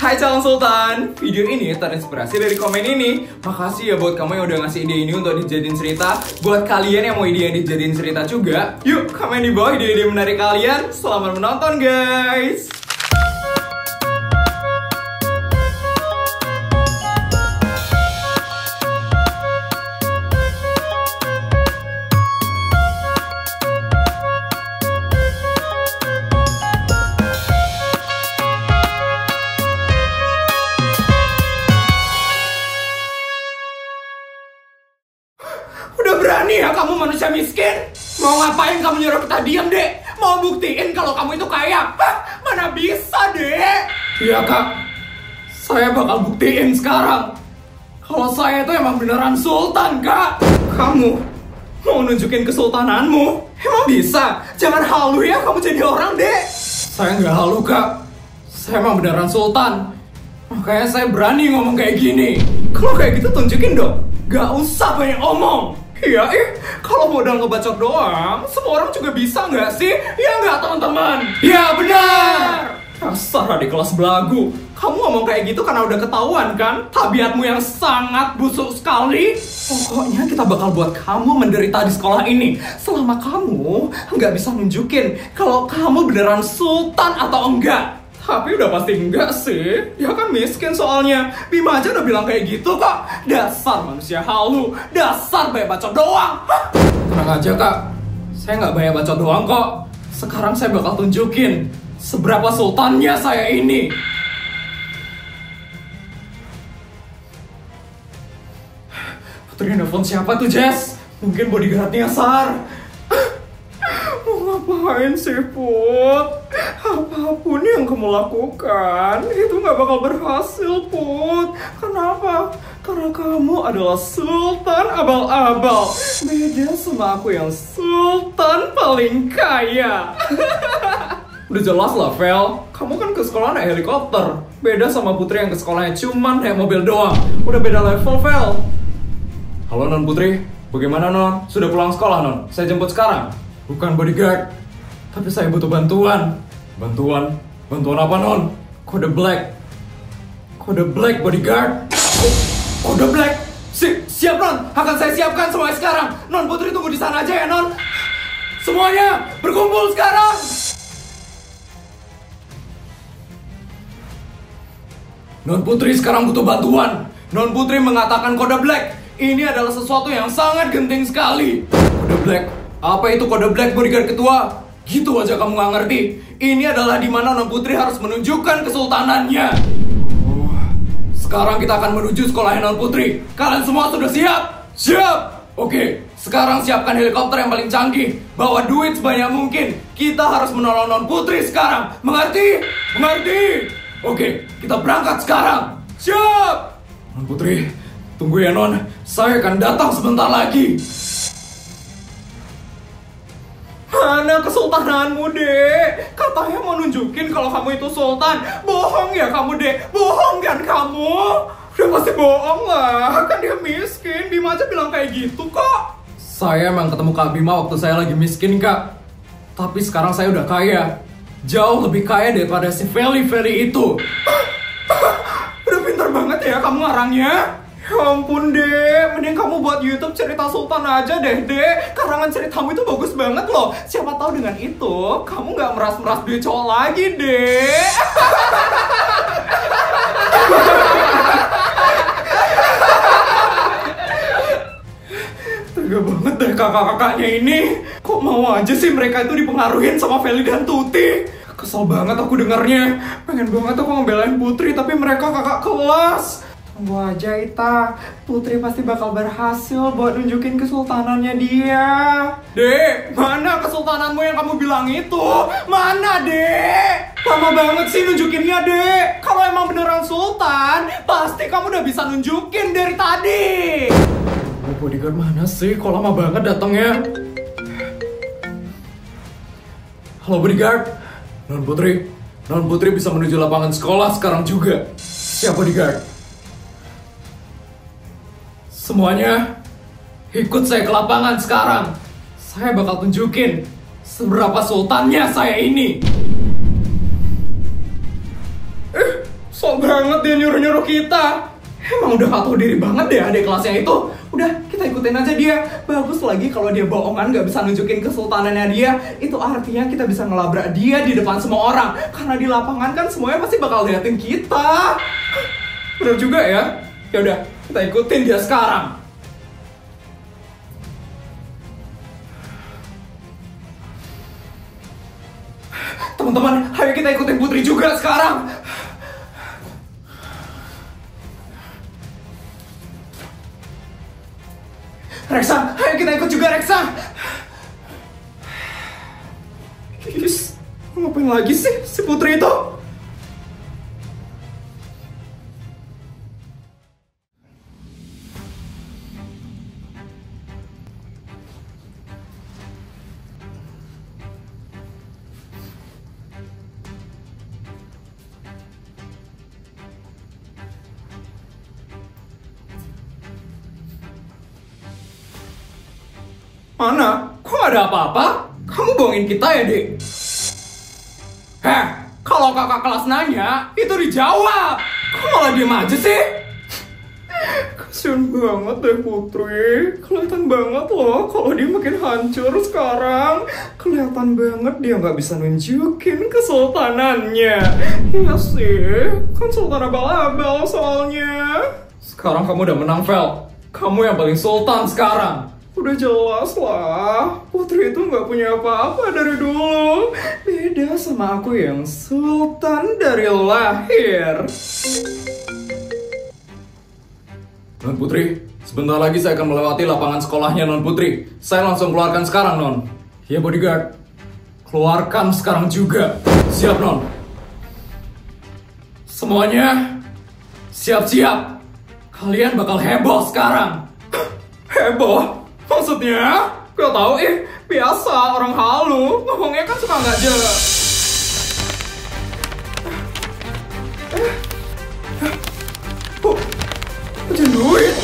Hai calon sultan, video ini terinspirasi dari komen ini. Makasih ya buat kamu yang udah ngasih ide ini untuk dijadiin cerita. Buat kalian yang mau ide yang dijadiin cerita juga, yuk komen di bawah ide-ide menarik kalian. Selamat menonton guys. Udah berani ya kamu manusia miskin? Mau ngapain kamu nyuruh kita diam, Dek? Mau buktiin kalau kamu itu kaya? Hah? Mana bisa, Dek? Iya, Kak. Saya bakal buktiin sekarang kalau saya itu emang beneran sultan, Kak. Kamu mau nunjukin kesultananmu? Emang bisa? Jangan halu ya kamu jadi orang, Dek. Saya nggak halu, Kak. Saya emang beneran sultan. Makanya saya berani ngomong kayak gini. Kalau kayak gitu tunjukin dong. Gak usah banyak omong. Iya, kalau modal ngebacot doang, semua orang juga bisa nggak sih? Ya nggak teman-teman? Ya benar. Dasar adik kelas belagu. Kamu ngomong kayak gitu karena udah ketahuan kan? Tabiatmu yang sangat busuk sekali. Pokoknya kita bakal buat kamu menderita di sekolah ini selama kamu nggak bisa nunjukin kalau kamu beneran sultan atau enggak. Tapi udah pasti enggak sih. Ya kan miskin soalnya. Bima aja udah bilang kayak gitu kok. Dasar manusia halu. Dasar banyak bacot doang. Hah? Tenang aja kak. Saya nggak banyak bacot doang kok. Sekarang saya bakal tunjukin seberapa sultannya saya ini. Putri nelfon siapa tuh Jess? Mungkin bodyguardnya Sar. Mau ngapain sih Put? Apapun yang kamu lakukan itu gak bakal berhasil Put. Kenapa? Karena kamu adalah sultan abal-abal. Beda sama aku yang sultan paling kaya. Udah jelas lah Vel, kamu kan ke sekolah naik helikopter. Beda sama Putri yang ke sekolahnya cuman naik mobil doang. Udah beda level Vel. Halo Non Putri, bagaimana Non? Sudah pulang sekolah Non? Saya jemput sekarang. Bukan bodyguard, tapi saya butuh bantuan. Bantuan? Bantuan apa Non? Kode black. Kode black bodyguard. Kode black? Siap Non, akan saya siapkan semuanya sekarang. Non Putri tunggu di sana aja ya Non. Semuanya berkumpul sekarang. Non Putri sekarang butuh bantuan. Non Putri mengatakan kode black. Ini adalah sesuatu yang sangat genting sekali. Kode black. Apa itu kode black bodyguard ketua? Gitu aja kamu gak ngerti. Ini adalah dimana Non Putri harus menunjukkan kesultanannya. Sekarang kita akan menuju sekolah Non Putri. Kalian semua sudah siap? Siap! Oke, sekarang siapkan helikopter yang paling canggih. Bawa duit sebanyak mungkin. Kita harus menolong Non Putri sekarang. Mengerti? Mengerti? Oke, kita berangkat sekarang. Siap! Non Putri, tunggu ya Non. Saya akan datang sebentar lagi. Mana kesultananmu, Dek? Katanya mau nunjukin kalau kamu itu sultan. Bohong ya kamu, Dek? Bohong kan kamu? Udah pasti bohong lah. Kan dia miskin. Bima aja bilang kayak gitu kok. Saya emang ketemu Kak Bima waktu saya lagi miskin, Kak. Tapi sekarang saya udah kaya. Jauh lebih kaya daripada si Feli itu. Udah pintar banget ya kamu ngarangnya. Ya ampun Dek, mending kamu buat YouTube cerita sultan aja deh Dek. Karangan ceritamu itu bagus banget loh. Siapa tahu dengan itu kamu gak meras-meras duit cowok lagi Dek. Tega banget deh kakak-kakaknya ini. Kok mau aja sih mereka itu dipengaruhin sama Feli dan Tuti. Kesel banget aku dengarnya. Pengen banget aku ngebelain Putri tapi mereka kakak kelas. Tunggu aja Ita, Putri pasti bakal berhasil buat nunjukin kesultanannya dia. Dek, mana kesultananmu yang kamu bilang itu? Mana Dek? Lama banget sih nunjukinnya Dek. Kalau emang beneran sultan, pasti kamu udah bisa nunjukin dari tadi. Bodyguard mana sih? Kok lama banget datangnya? Halo bodyguard. Non Putri bisa menuju lapangan sekolah sekarang juga. Siap bodyguard? Semuanya ikut saya ke lapangan sekarang. Saya bakal tunjukin seberapa sultannya saya ini. Sok banget dia nyuruh-nyuruh kita. Emang udah gak tahu diri banget deh adik kelasnya itu. Udah, kita ikutin aja dia. Bagus lagi kalau dia bohongan gak bisa nunjukin kesultanannya dia. Itu artinya kita bisa ngelabrak dia di depan semua orang. Karena di lapangan kan semuanya pasti bakal liatin kita. Bener juga ya. Yaudah, kita ikutin dia sekarang. Teman-teman, ayo kita ikutin Putri juga sekarang. Reksa, ayo kita ikut juga Reksa. Guys, ngapain lagi sih si Putri itu? Mana? Kok gak ada apa-apa? Kamu bohongin kita ya, Dek? Kalau kakak kelas nanya, itu dijawab. Kok malah diem aja sih? Kasian banget deh Putri. Kelihatan banget loh kalau dia makin hancur sekarang. Kelihatan banget dia gak bisa nunjukin kesultanannya. Iya sih, kan sultan abal-abal soalnya. Sekarang kamu udah menang, Vel. Kamu yang paling sultan sekarang. Udah jelas lah, Putri itu nggak punya apa-apa dari dulu. Beda sama aku yang sultan dari lahir. Non Putri, sebentar lagi saya akan melewati lapangan sekolahnya Non Putri. Saya langsung keluarkan sekarang, Non. Ya bodyguard, keluarkan sekarang juga. Siap, Non. Semuanya, siap-siap. Kalian bakal heboh sekarang. Heboh? Maksudnya? Gak tau biasa orang halu ngomongnya kan suka nggak jelas. Hujan duit.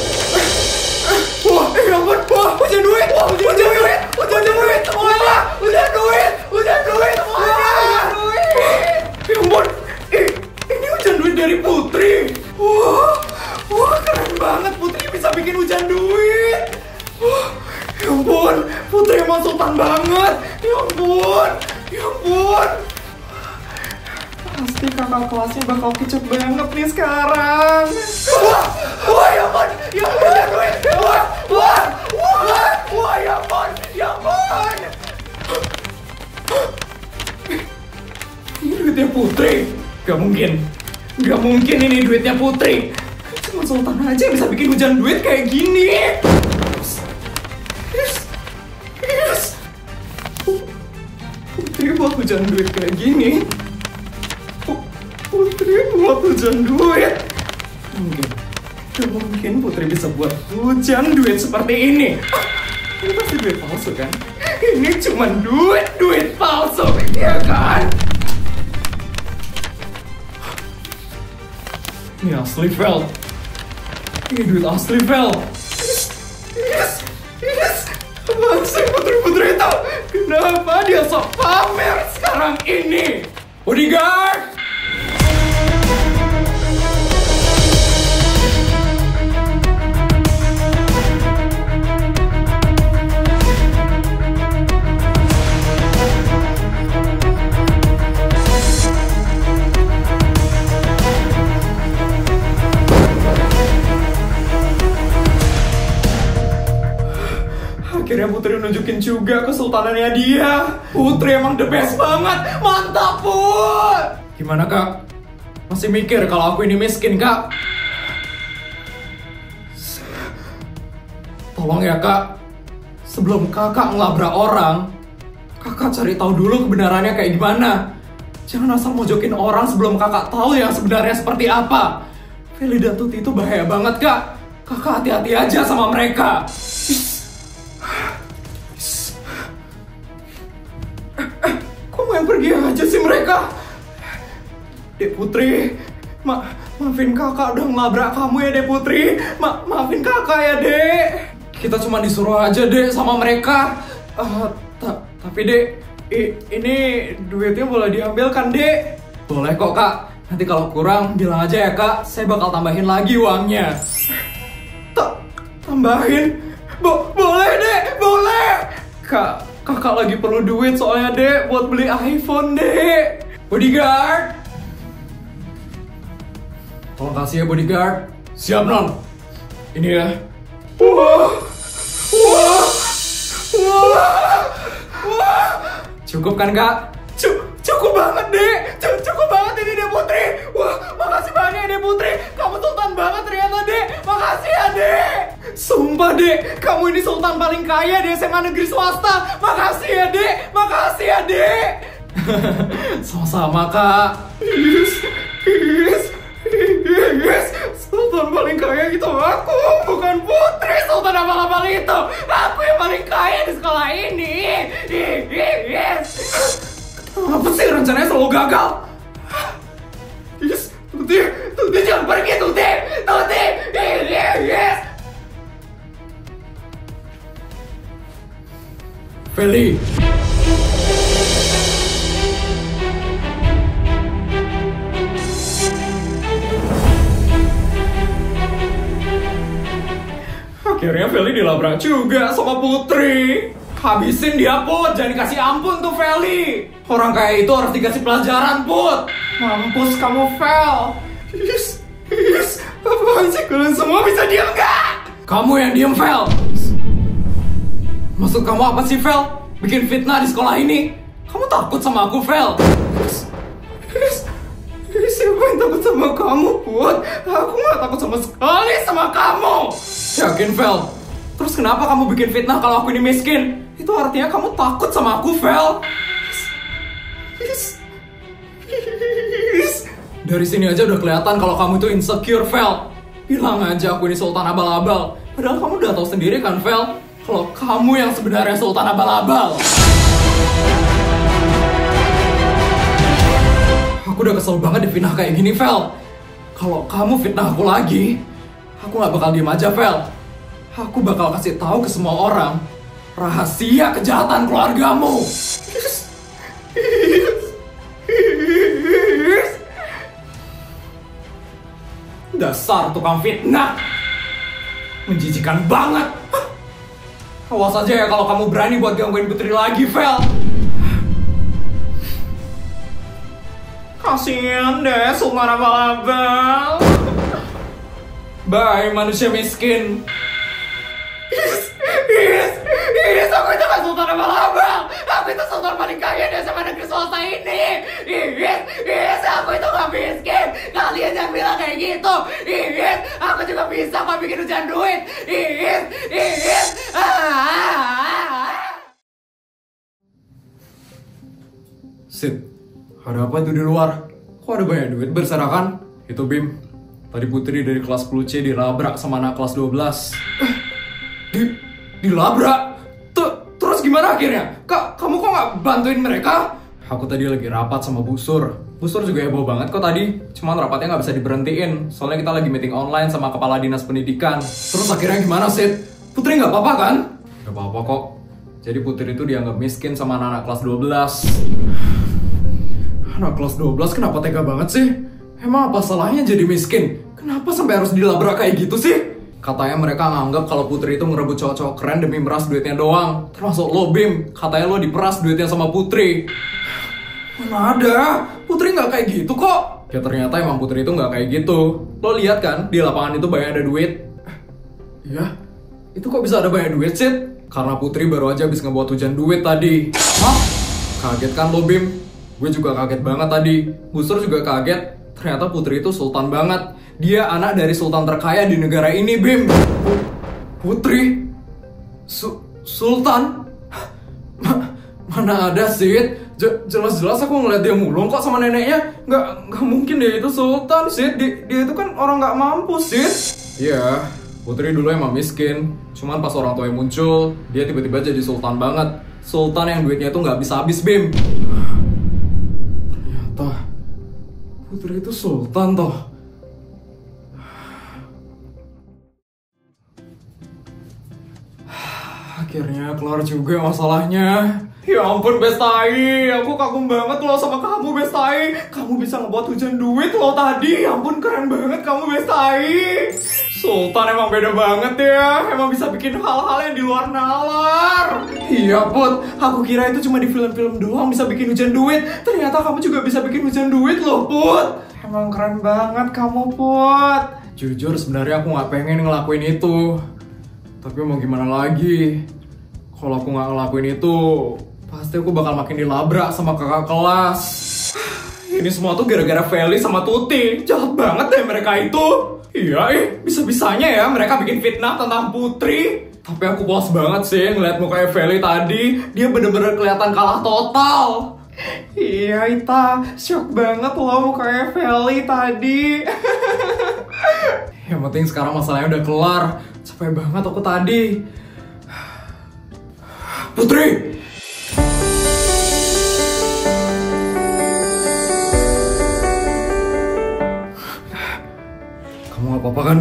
Wah, ya ampun, wah, hujan duit, hujan duit, hujan duit semuanya, hujan duit semuanya. Ya ampun, ini hujan duit dari Putri. Wah, keren banget Putri bisa bikin hujan duit. Ya ampun, Putri emang sultan banget. Ya ampun. Pasti kakak kelasnya bakal kicep banget nih sekarang. Wah, ya ampun, hujan duit. Wah, ya ampun. Ini duitnya Putri. Gak mungkin ini duitnya Putri. Cuma sultan aja yang bisa bikin hujan duit kayak gini. Putri buat hujan duit kayak gini. Putri buat hujan duit. Mungkin Putri bisa buat hujan duit seperti ini. Ini pasti duit palsu kan? Ini cuma duit palsu, ya kan? Ini asli, Vel. Ini duit asli, Vel. Yes. Apaan sih Putri itu? Kenapa dia sok pamer sekarang ini? Bodyguard! Akhirnya Putri nunjukin juga kesultanannya dia. Putri emang the best banget. Mantap, Put! Gimana, Kak? Masih mikir kalau aku ini miskin, Kak? Tolong ya, Kak. Sebelum Kakak ngelabrak orang, Kakak cari tahu dulu kebenarannya kayak gimana. Jangan asal mojokin orang sebelum Kakak tahu yang sebenarnya seperti apa. Feli dan Tuti itu bahaya banget, Kak. Kakak hati-hati aja sama mereka. Kok main pergi aja sih mereka? Dek Putri, maafin kakak udah ngelabrak kamu ya Dek Putri. Maafin kakak ya Dek. Kita cuma disuruh aja Dek sama mereka. Tapi Dek, ini duitnya boleh diambil kan Dek? Boleh kok Kak. Nanti kalau kurang, bilang aja ya kak, saya bakal tambahin lagi uangnya. Tambahin? Boleh dek, boleh. Kakak lagi perlu duit soalnya dek, buat beli iPhone dek. Bodyguard. Tolong kasih ya bodyguard. Siap non. Ini ya. Wah. Cukup kan kak? Cukup banget dek. Cukup banget ini dek Putri. Wah, makasih banyak dek Putri. Kamu sultan banget ternyata dek. Makasih ya dek. Sumpah dek, kamu ini sultan paling kaya di SMA negeri swasta. Makasih ya dek. Makasih ya dek. Sama-sama kak. Yes, sultan paling kaya itu aku, bukan Putri sultan abal-abal itu. Aku yang paling kaya di sekolah ini. Yes. Apa sih rencananya selalu gagal? Yes, Tuti jangan pergi Tuti. Yes. Feli. Akhirnya Feli dilabrak juga sama Putri. Habisin dia Put, jangan dikasih ampun tuh Feli. Orang kayak itu harus dikasih pelajaran Put. Mampus kamu Fel. Yes. Apaan sih kalian semua bisa diam gak? Kamu yang diam Fel. Maksud kamu apa sih Fel? Bikin fitnah di sekolah ini? Kamu takut sama aku Fel? Siapa yang takut sama kamu Put? Aku gak takut sama sekali sama kamu. Yakin Fel? Terus kenapa kamu bikin fitnah kalau aku ini miskin? Itu artinya kamu takut sama aku Fel. Dari sini aja udah kelihatan kalau kamu itu insecure Fel. Bilang aja aku ini sultan abal-abal. Padahal kamu udah tahu sendiri kan Fel, kalau kamu yang sebenarnya sultan abal-abal. Aku udah kesel banget difitnah kayak gini Fel. Kalau kamu fitnah aku lagi, aku gak bakal diem aja Fel. Aku bakal kasih tahu ke semua orang rahasia kejahatan keluargamu. Dasar tukang fitnah. Menjijikan banget. Awas aja ya kalau kamu berani buat gangguin Putri lagi, Fel. Kasian deh sultan abal-abal. Bye manusia miskin. Yes, aku itu kan sultan abal-abal. Aku itu sultan paling kaya di SMA negeri swasta ini. Yes, aku itu gak miskin. Kalian yang bilang kayak gitu. Yes, aku juga bisa kok bikin hujan duit. Yes. Sid, ada apa itu di luar? Kok ada banyak duit berserakan? Itu Bim. Tadi Putri dari kelas 10C dilabrak sama anak kelas 12. Dilabrak? Terus gimana akhirnya? Kak, kamu kok gak bantuin mereka? Aku tadi lagi rapat sama Busur. Busur juga heboh banget kok tadi. Cuman rapatnya gak bisa diberhentiin. Soalnya kita lagi meeting online sama kepala dinas pendidikan. Terus akhirnya gimana Sid? Putri gak apa-apa kan? Gak apa-apa kok. Jadi Putri itu dianggap miskin sama anak-anak kelas 12. Anak kelas 12 kenapa tega banget sih? Emang apa salahnya jadi miskin? Kenapa sampai harus dilabrak kayak gitu sih? Katanya mereka nganggap kalau Putri itu ngerebut cowok-cowok keren demi meras duitnya doang. Termasuk lo Bim, katanya lo diperas duitnya sama Putri. Mana ada, Putri nggak kayak gitu kok. Ya ternyata emang Putri itu nggak kayak gitu. Lo lihat kan, di lapangan itu banyak ada duit. Ya, itu kok bisa ada banyak duit sih? Karena Putri baru aja habis ngebuat hujan duit tadi. Hah? Kaget kan lo Bim? Gue juga kaget banget tadi. Busur juga kaget. Ternyata Putri itu sultan banget. Dia anak dari sultan terkaya di negara ini, Bim. Putri? Sultan? Mana ada sih? Jelas-jelas aku ngeliat dia mulung kok sama neneknya. Nggak mungkin deh itu sultan, Sid. Dia itu kan orang nggak mampu, Sid. Iya, Putri dulu emang miskin. Cuman pas orang tuanya muncul, dia tiba-tiba jadi sultan banget. Sultan yang duitnya itu nggak bisa habis, Bim. Ternyata Putri itu sultan toh. Akhirnya kelar juga masalahnya. Ya ampun Bestai, aku kagum banget loh sama kamu Bestai. Kamu bisa ngebuat hujan duit loh tadi. Ya ampun keren banget kamu Bestai. Sultan emang beda banget ya. Emang bisa bikin hal-hal yang di luar nalar. Iya Put, aku kira itu cuma di film-film doang bisa bikin hujan duit. Ternyata kamu juga bisa bikin hujan duit loh Put. Emang keren banget kamu Put. Jujur sebenarnya aku gak pengen ngelakuin itu. Tapi mau gimana lagi. Kalau aku gak ngelakuin itu, pasti aku bakal makin dilabrak sama kakak kelas. Ini semua tuh gara-gara Feli sama Tuti. Jahat banget deh mereka itu. Iya bisa-bisanya ya mereka bikin fitnah tentang Putri. Tapi aku puas banget sih ngeliat mukanya Feli tadi. Dia bener-bener kelihatan kalah total. Iya Ita, shock banget loh mukanya Feli tadi. Yang penting sekarang masalahnya udah kelar. Capek banget aku tadi. Putri! Kamu gak apa-apa kan?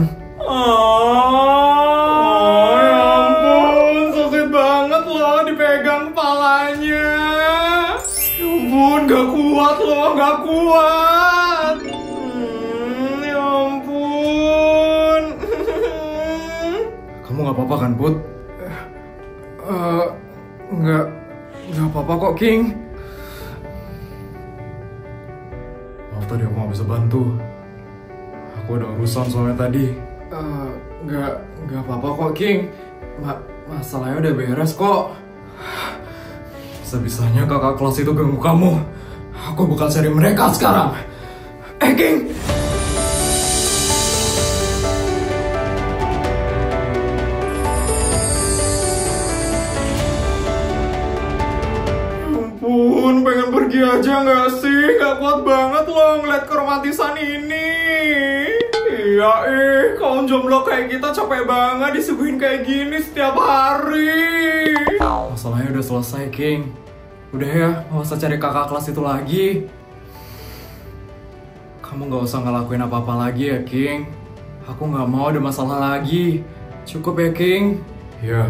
Ya ampun, sakit banget loh dipegang kepalanya. Ya ampun, gak kuat loh, gak kuat. Ya ampun. Kamu gak apa-apa kan, Put? Nggak apa-apa kok, King. Maaf tadi aku nggak bisa bantu. Aku ada urusan soalnya tadi. Nggak apa-apa kok, King. Masalahnya udah beres kok. Bisa-bisanya kakak kelas itu ganggu kamu. Aku bakal cari mereka sekarang. King! Pengen pergi aja gak sih? Gak kuat banget loh ngeliat keromantisan ini. Iya kaum jomblo kayak kita capek banget disuguhin kayak gini setiap hari. Masalahnya udah selesai, King. Udah ya, gak usah cari kakak kelas itu lagi. Kamu gak usah ngelakuin apa-apa lagi ya, King. Aku gak mau ada masalah lagi. Cukup ya, King? Iya.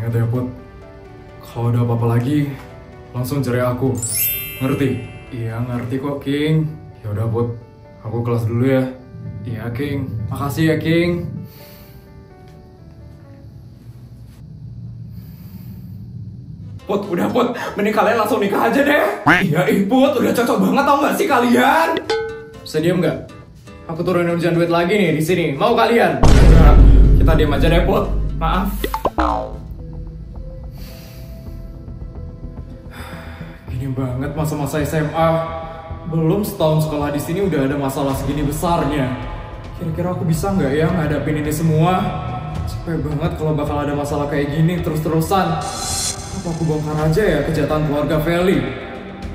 Ingat ya, Put. Kalau ada apa-apa lagi, langsung cari aku. Ngerti? Iya, ngerti kok, King. Ya udah, Put. Aku kelas dulu ya. Iya, King. Makasih ya, King. Put, udah Put. Mending kalian langsung nikah aja deh. Iya, Put. Udah cocok banget tau gak sih kalian? Bisa diem gak? Aku turunin hujan duit lagi nih di sini. Mau kalian? Enggak. Kita diem aja deh, Put. Maaf. Gini banget masa-masa SMA. Belum setahun sekolah di sini udah ada masalah segini besarnya. Kira-kira aku bisa nggak ya ngadapin ini semua? Capek banget kalau bakal ada masalah kayak gini terus-terusan. Apa aku bongkar aja ya kejahatan keluarga Feli?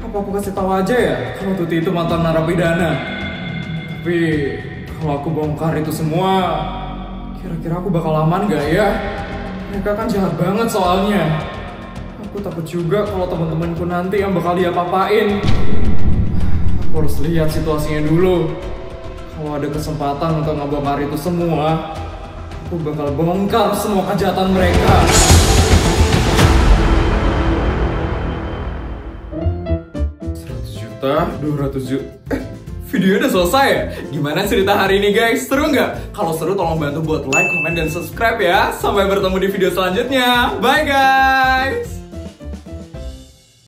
Apa aku kasih tahu aja ya kalau Tuti itu mantan narapidana? Tapi kalau aku bongkar itu semua, kira-kira aku bakal aman nggak ya? Mereka kan jahat banget soalnya. Aku takut juga kalau teman-temanku nanti yang bakal diapa-apain. Aku harus lihat situasinya dulu. Kalau ada kesempatan untuk ngebongkar itu semua, aku bakal bongkar semua kejahatan mereka. $100.200.000. Videonya udah selesai ya? Gimana cerita hari ini guys? Seru nggak? Kalau seru tolong bantu buat like, comment, dan subscribe ya. Sampai bertemu di video selanjutnya. Bye guys!